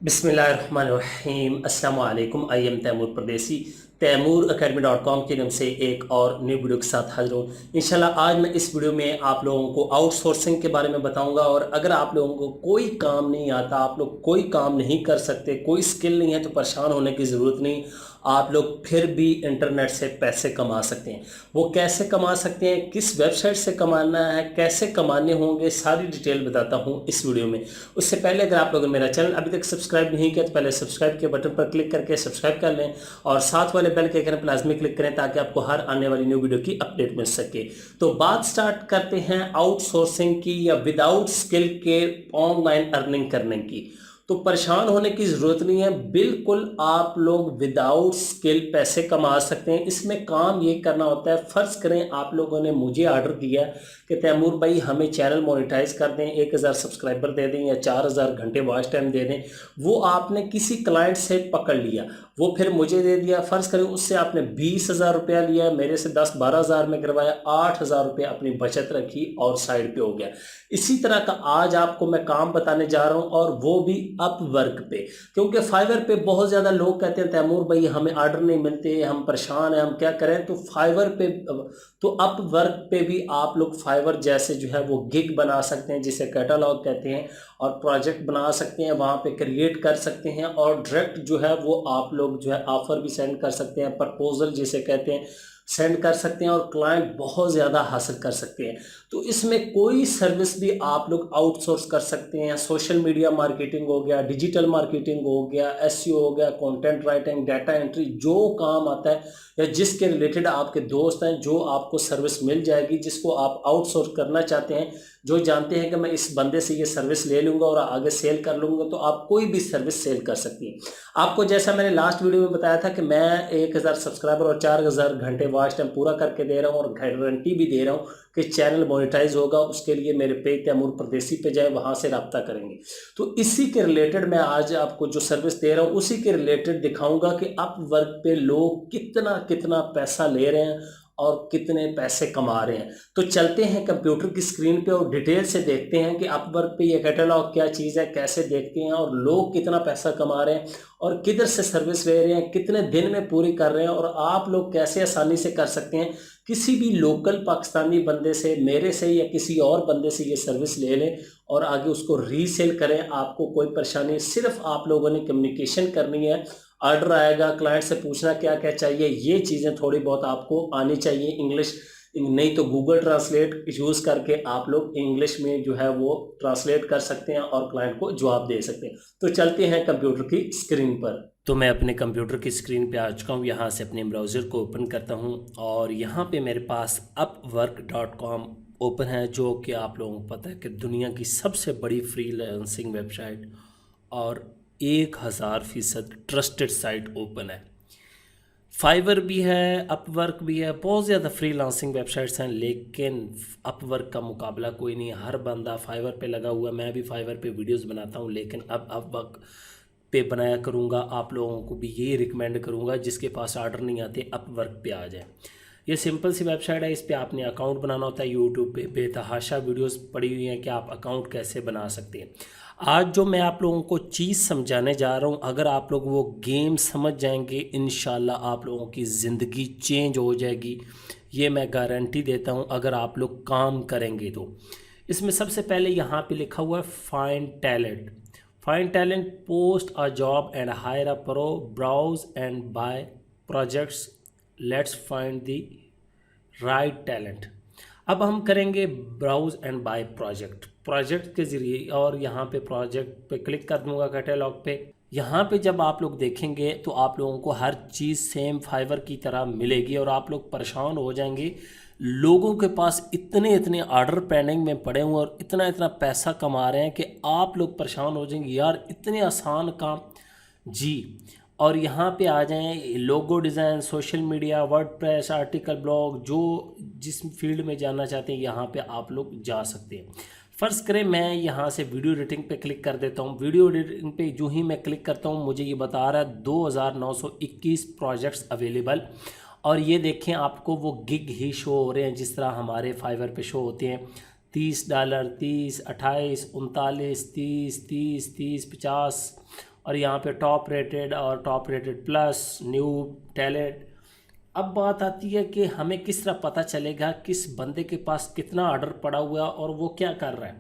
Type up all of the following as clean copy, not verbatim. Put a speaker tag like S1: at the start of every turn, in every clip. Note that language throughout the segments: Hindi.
S1: बिस्मिल्लाहिर्रहमानिर्रहीम अस्सलाम वालेकुम। आई एम तैमूर परदेसी तैमूर academy.com के नाम से एक और न्यू वीडियो के साथ हाजिर हूँ। इंशाल्लाह आज मैं इस वीडियो में आप लोगों को आउटसोर्सिंग के बारे में बताऊंगा। और अगर आप लोगों को कोई काम नहीं आता, आप लोग कोई काम नहीं कर सकते, कोई स्किल नहीं है, तो परेशान होने की ज़रूरत नहीं। आप लोग फिर भी इंटरनेट से पैसे कमा सकते हैं। वो कैसे कमा सकते हैं, किस वेबसाइट से कमाना है, कैसे कमाने होंगे, सारी डिटेल बताता हूँ इस वीडियो में। उससे पहले अगर आप लोगों ने मेरा चैनल अभी तक सब्सक्राइब नहीं किया तो पहले सब्सक्राइब के बटन पर क्लिक करके सब्सक्राइब कर लें और साथ वाले बेल के आइकन पर लाजमी क्लिक करें ताकि आपको हर आने वाली न्यू वीडियो की अपडेट मिल सके। तो बात स्टार्ट करते हैं आउटसोर्सिंग की या विदाउट स्किल के ऑनलाइन अर्निंग करने की। तो परेशान होने की ज़रूरत नहीं है, बिल्कुल आप लोग विदाउट स्किल पैसे कमा सकते हैं। इसमें काम ये करना होता है, फ़र्ज़ करें आप लोगों ने मुझे आर्डर दिया कि तैमूर भाई हमें चैनल मोनेटाइज कर दें, 1000 सब्सक्राइबर दे दें या 4000 घंटे वॉच टाइम दे दें। वो आपने किसी क्लाइंट से पकड़ लिया, वो फिर मुझे दे दिया। फ़र्ज़ करें उससे आपने 20,000 रुपया लिया, मेरे से 10-12 हज़ार में करवाया, 8,000 रुपया अपनी बचत रखी और साइड पे हो गया। इसी तरह का आज आपको मैं काम बताने जा रहा हूं और वो भी अपवर्क पे। क्योंकि फाइवर पे बहुत ज़्यादा लोग कहते हैं तैमूर भाई हमें ऑर्डर नहीं मिलते, हम परेशान हैं, हम क्या करें। तो फाइवर पे, तो अपवर्क पे भी आप लोग फाइवर जैसे जो है वो गिग बना सकते हैं जिसे कैटलॉग कहते हैं, और प्रोजेक्ट बना सकते हैं, वहाँ पे क्रिएट कर सकते हैं और डायरेक्ट जो है वो आप लोग जो है ऑफर भी सेंड कर सकते हैं, प्रपोजल जिसे कहते हैं सेंड कर सकते हैं और क्लाइंट बहुत ज़्यादा हासिल कर सकते हैं। तो इसमें कोई सर्विस भी आप लोग आउटसोर्स कर सकते हैं। सोशल मीडिया मार्केटिंग हो गया, डिजिटल मार्केटिंग हो गया, एसईओ हो गया, कंटेंट राइटिंग, डाटा एंट्री, जो काम आता है या जिसके रिलेटेड आपके दोस्त हैं, जो आपको सर्विस मिल जाएगी, जिसको आप आउटसोर्स करना चाहते हैं, जो जानते हैं कि मैं इस बंदे से ये सर्विस ले लूँगा और आगे सेल कर लूँगा, तो आप कोई भी सर्विस सेल कर सकती हैं। आपको जैसा मैंने लास्ट वीडियो में बताया था कि मैं 1000 सब्सक्राइबर और 4000 घंटे वॉच टाइम पूरा करके दे रहा हूँ और गारंटी भी दे रहा हूँ कि चैनल मोनेटाइज होगा। उसके लिए मेरे पेज तैमूर परदेसी पे जाए, वहाँ से रब्ता करेंगे। तो इसी के रिलेटेड मैं आज आपको जो सर्विस दे रहा हूँ उसी के रिलेटेड दिखाऊंगा कि अपवर्क पे लोग कितना कितना पैसा ले रहे हैं और कितने पैसे कमा रहे हैं। तो चलते हैं कंप्यूटर की स्क्रीन पे और डिटेल से देखते हैं कि अपवर्क पे ये कैटलॉग क्या चीज़ है, कैसे देखते हैं और लोग कितना पैसा कमा रहे हैं और किधर से सर्विस ले रहे हैं, कितने दिन में पूरी कर रहे हैं और आप लोग कैसे आसानी से कर सकते हैं। किसी भी लोकल पाकिस्तानी बंदे से, मेरे से या किसी और बंदे से ये सर्विस ले लें और आगे उसको रीसेल करें। आपको कोई परेशानी, सिर्फ आप लोगों ने कम्युनिकेशन करनी है। ऑर्डर आएगा, क्लाइंट से पूछना क्या क्या चाहिए, ये चीज़ें थोड़ी बहुत आपको आनी चाहिए। इंग्लिश नहीं तो गूगल ट्रांसलेट यूज़ करके आप लोग इंग्लिश में जो है वो ट्रांसलेट कर सकते हैं और क्लाइंट को जवाब दे सकते हैं। तो चलते हैं कंप्यूटर की स्क्रीन पर। तो मैं अपने कंप्यूटर की स्क्रीन पे आ चुका हूँ। यहाँ से अपने ब्राउज़र को ओपन करता हूँ और यहाँ पे मेरे पास upwork.com ओपन है, जो कि आप लोगों को पता है कि दुनिया की सबसे बड़ी फ्रीलांसिंग वेबसाइट और 1000% ट्रस्टेड साइट ओपन है। फाइवर भी है, अपवर्क भी है, बहुत ज़्यादा फ्रीलांसिंग वेबसाइट्स हैं, लेकिन अपवर्क का मुकाबला कोई नहीं है। हर बंदा फाइवर पे लगा हुआ है, मैं भी फाइवर पे वीडियोस बनाता हूँ, लेकिन अब अपवर्क पे बनाया करूँगा। आप लोगों को भी यही रिकमेंड करूँगा जिसके पास ऑर्डर नहीं आते अपवर्क पे आ जाए। ये सिंपल सी वेबसाइट है, इस पर आपने अकाउंट बनाना होता है। यूट्यूब पे बेतहाशा वीडियोस पड़ी हुई हैं कि आप अकाउंट कैसे बना सकते हैं। आज जो मैं आप लोगों को चीज़ समझाने जा रहा हूँ, अगर आप लोग वो गेम समझ जाएंगे, इंशाल्लाह आप लोगों की ज़िंदगी चेंज हो जाएगी। ये मैं गारंटी देता हूँ अगर आप लोग काम करेंगे तो। इसमें सबसे पहले यहाँ पे लिखा हुआ है find talent. Find talent, post a job and hire a pro, browse and buy projects, let's find the right talent. अब हम करेंगे ब्राउज एंड बाय प्रोजेक्ट के ज़रिए, और यहाँ पे प्रोजेक्ट पे क्लिक कर दूंगा कैटलॉग पे। यहाँ पे जब आप लोग देखेंगे तो आप लोगों को हर चीज़ सेम फाइवर की तरह मिलेगी और आप लोग परेशान हो जाएंगे। लोगों के पास इतने इतने ऑर्डर पेंडिंग में पड़े हुए और इतना इतना पैसा कमा रहे हैं कि आप लोग परेशान हो जाएंगे, यार इतने आसान काम जी। और यहाँ पे आ जाएं, logo design, social media, WordPress, article, blog, जो जिस फील्ड में जाना चाहते हैं यहाँ पे आप लोग जा सकते हैं। फ़र्ज़ करें मैं यहाँ से वीडियो एडिटिंग पे क्लिक कर देता हूँ। वीडियो एडिटिंग पे जो ही मैं क्लिक करता हूँ मुझे ये बता रहा है 2921 प्रोजेक्ट्स अवेलेबल। और ये देखें आपको वो गिग ही शो हो रहे हैं जिस तरह हमारे फाइवर पे शो होते हैं। $30, 30, 28, 39, 30, 30, 30, 50 और यहाँ पे टॉप रेटेड और top rated plus, new talent. अब बात आती है कि हमें किस तरह पता चलेगा किस बंदे के पास कितना ऑर्डर पड़ा हुआ है और वो क्या कर रहा है।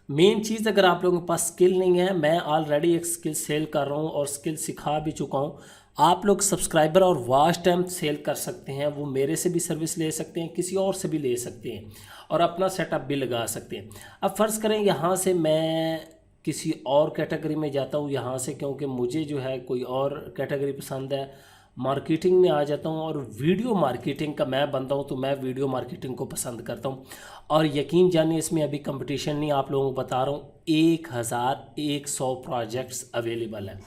S1: मेन चीज़, अगर आप लोगों के पास स्किल नहीं है, मैं ऑलरेडी एक स्किल सेल कर रहा हूँ और स्किल सिखा भी चुका हूँ। आप लोग सब्सक्राइबर और वॉच टाइम सेल कर सकते हैं, वो मेरे से भी सर्विस ले सकते हैं, किसी और से भी ले सकते हैं और अपना सेटअप भी लगा सकते हैं। अब फ़र्ज़ करें यहाँ से मैं किसी और कैटेगरी में जाता हूँ, यहाँ से क्योंकि मुझे जो है कोई और कैटेगरी पसंद है, मार्केटिंग में आ जाता हूँ और वीडियो मार्केटिंग का मैं बनता हूँ, तो मैं वीडियो मार्केटिंग को पसंद करता हूँ। और यकीन जानिए इसमें अभी कंपटीशन नहीं, आप लोगों को बता रहा हूँ 1100 प्रोजेक्ट्स अवेलेबल हैं।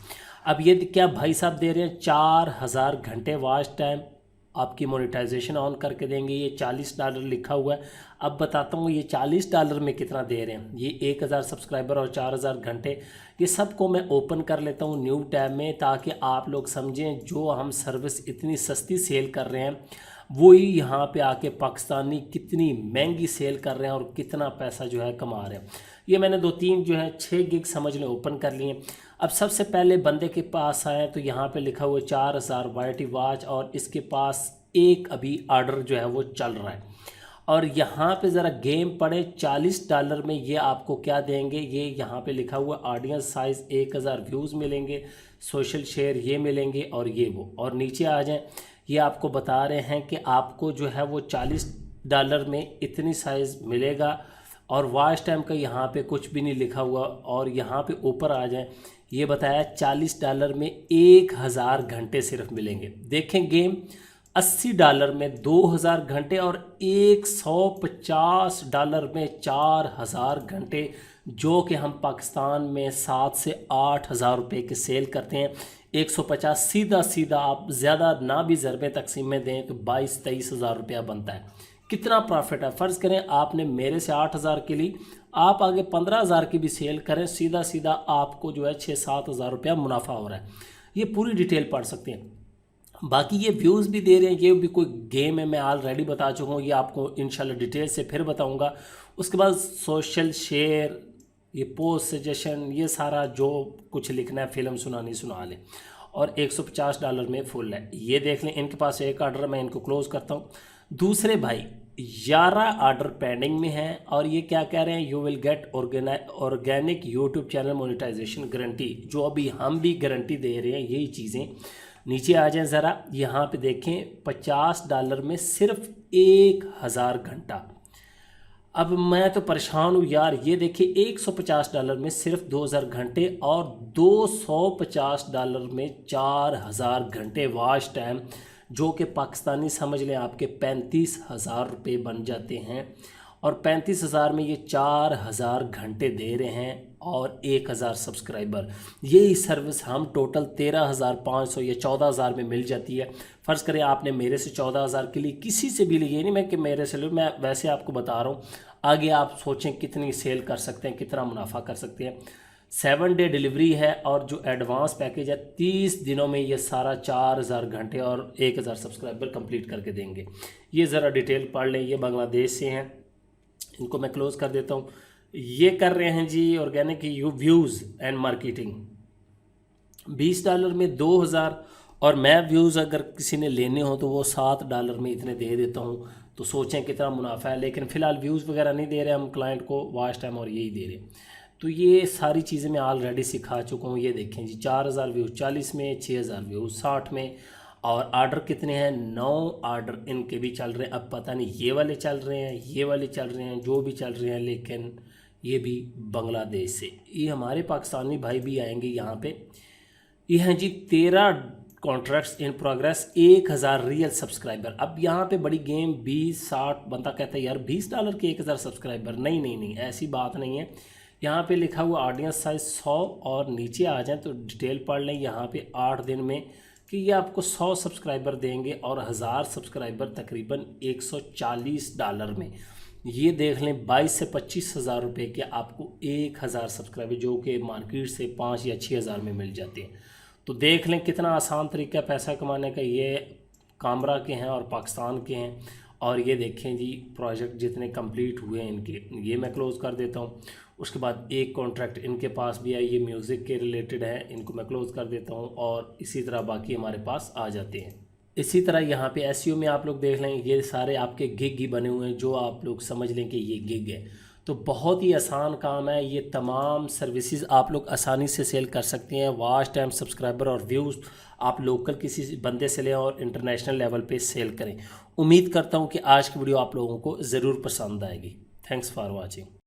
S1: अब ये क्या भाई साहब दे रहे हैं, 4000 घंटे वॉच टाइम आपकी मोनेटाइजेशन ऑन करके देंगे। ये $40 लिखा हुआ है। अब बताता हूँ ये $40 में कितना दे रहे हैं। ये 1000 सब्सक्राइबर और 4000 घंटे, ये सब को मैं ओपन कर लेता हूँ न्यू टैब में, ताकि आप लोग समझें जो हम सर्विस इतनी सस्ती सेल कर रहे हैं वही यहाँ पे आके पाकिस्तानी कितनी महंगी सेल कर रहे हैं और कितना पैसा जो है कमा रहे हैं। ये मैंने 2-3 जो है 6 गिग समझ लें ओपन कर लिए। अब सबसे पहले बंदे के पास आए तो यहाँ पे लिखा हुआ 4000 वाईटी वॉच और इसके पास एक अभी ऑर्डर जो है वो चल रहा है। और यहाँ पे ज़रा गेम पड़े, $40 में ये आपको क्या देंगे, ये यहाँ पे लिखा हुआ ऑडियंस साइज़ 1000 व्यूज़ मिलेंगे, सोशल शेयर ये मिलेंगे और ये वो। और नीचे आ जाएं, ये आपको बता रहे हैं कि आपको जो है वो $40 में इतनी साइज़ मिलेगा और वॉच टाइम का यहाँ पे कुछ भी नहीं लिखा हुआ। और यहाँ पे ऊपर आ जाएं, ये बताया $40 में 1000 घंटे सिर्फ मिलेंगे। देखें गेम, $80 में 2000 घंटे और $150 में 4000 घंटे, जो कि हम पाकिस्तान में 7 से 8 हज़ार रुपये के सेल करते हैं। 150 सीधा आप ज़्यादा ना भी ज़रबे तकसीम में दें तो 22-23 हज़ार रुपया बनता है। कितना प्रॉफिट है। फ़र्ज़ करें आपने मेरे से 8000 के लिए, आप आगे 15000 की भी सेल करें, सीधा आपको जो है 6-7 हज़ार रुपया मुनाफा हो रहा है। ये पूरी डिटेल पढ़ सकते हैं। बाकी ये व्यूज़ भी दे रहे हैं, ये भी कोई गेम है, मैं ऑलरेडी बता चुका हूँ, ये आपको इंशाल्लाह डिटेल से फिर बताऊँगा। उसके बाद सोशल शेयर, ये पोस्ट सजेशन, ये सारा जो कुछ लिखना है, फिल्म सुनानी सुना लें। और $150 में फुल है। ये देख लें, इनके पास एक ऑर्डर, मैं इनको क्लोज़ करता हूँ। दूसरे भाई 11 ऑर्डर पेंडिंग में हैं और ये क्या कह रहे हैं, you will get organic YouTube channel monetisation guarantee, जो अभी हम भी गारंटी दे रहे हैं यही चीज़ें। नीचे आ जाएं ज़रा, यहाँ पे देखें $50 में सिर्फ 1000 घंटा। अब मैं तो परेशान हूँ यार, ये देखिए $150 में सिर्फ 2000 घंटे और $250 में 4000 घंटे वॉच टाइम, जो कि पाकिस्तानी समझ लें आपके 35,000 रुपये बन जाते हैं। और 35,000 में ये 4000 घंटे दे रहे हैं और 1000 सब्सक्राइबर। यही सर्विस हम टोटल 13,500 या 14,000 में मिल जाती है। फ़र्ज़ करें आपने मेरे से 14,000 के लिए किसी से भी लिए, नहीं मैं कि मेरे से लूँ, मैं वैसे आपको बता रहा हूँ। आगे आप सोचें कितनी सेल कर सकते हैं, कितना मुनाफा कर सकते हैं। 7 डे डिलीवरी है और जो एडवांस पैकेज है 30 दिनों में ये सारा 4000 घंटे और 1000 सब्सक्राइबर कंप्लीट करके देंगे। ये ज़रा डिटेल पढ़ लें। ये बांग्लादेश से हैं, इनको मैं क्लोज़ कर देता हूँ। ये कर रहे हैं जी ऑर्गेनिक व्यूज़ एंड मार्केटिंग, $20 में 2000। और मैं व्यूज़ अगर किसी ने लेने हो तो वो $7 में इतने दे देता हूँ। तो सोचें कितना मुनाफा है। लेकिन फ़िलहाल व्यूज़ वगैरह नहीं दे रहे हम क्लाइंट को, वॉच टाइम और यही दे रहे। तो ये सारी चीज़ें मैं ऑलरेडी सिखा चुका हूँ। ये देखें जी, 4000 व्यूज़ 40 में, 6000 व्यूज़ 60 में। और आर्डर कितने हैं, 9 आर्डर इनके भी चल रहे हैं। अब पता नहीं ये वाले चल रहे हैं, ये वाले चल रहे हैं, जो भी चल रहे हैं, लेकिन ये भी बांग्लादेश से। ये हमारे पाकिस्तानी भाई भी आएंगे यहाँ पे। ये हैं जी 13 contracts in progress, 1000 real subscriber. अब यहाँ पे बड़ी गेम 20-60 बंदा कहता है यार $20 के 1000 सब्सक्राइबर। नहीं, ऐसी बात नहीं है। यहाँ पे लिखा हुआ ऑडियंस साइज 100 और नीचे आ जाएं तो डिटेल पढ़ लें यहाँ पे 8 दिन में कि ये आपको 100 सब्सक्राइबर देंगे और 1000 सब्सक्राइबर तकरीबन $140 में। ये देख लें 22 से 25 हज़ार रुपये के आपको 1000 सब्सक्राइबर, जो कि मार्केट से 5 या 6 हज़ार में मिल जाते हैं। तो देख लें कितना आसान तरीका पैसा कमाने का। ये कामरा के हैं और पाकिस्तान के हैं और ये देखें जी प्रोजेक्ट जितने कंप्लीट हुए हैं इनके, ये मैं क्लोज़ कर देता हूँ। उसके बाद एक कॉन्ट्रैक्ट इनके पास भी है, ये म्यूज़िक के रिलेटेड है, इनको मैं क्लोज़ कर देता हूँ और इसी तरह बाकी हमारे पास आ जाते हैं। इसी तरह यहाँ पे एसईओ में आप लोग देख लें, ये सारे आपके गिग ही बने हुए हैं, जो आप लोग समझ लें कि ये गिग है। तो बहुत ही आसान काम है, ये तमाम सर्विसेज आप लोग आसानी से सेल कर सकते हैं। वॉच टाइम, सब्सक्राइबर और व्यूज़ आप लोकल किसी बंदे से लें और इंटरनेशनल लेवल पे सेल करें। उम्मीद करता हूँ कि आज की वीडियो आप लोगों को ज़रूर पसंद आएगी। Thanks for watching.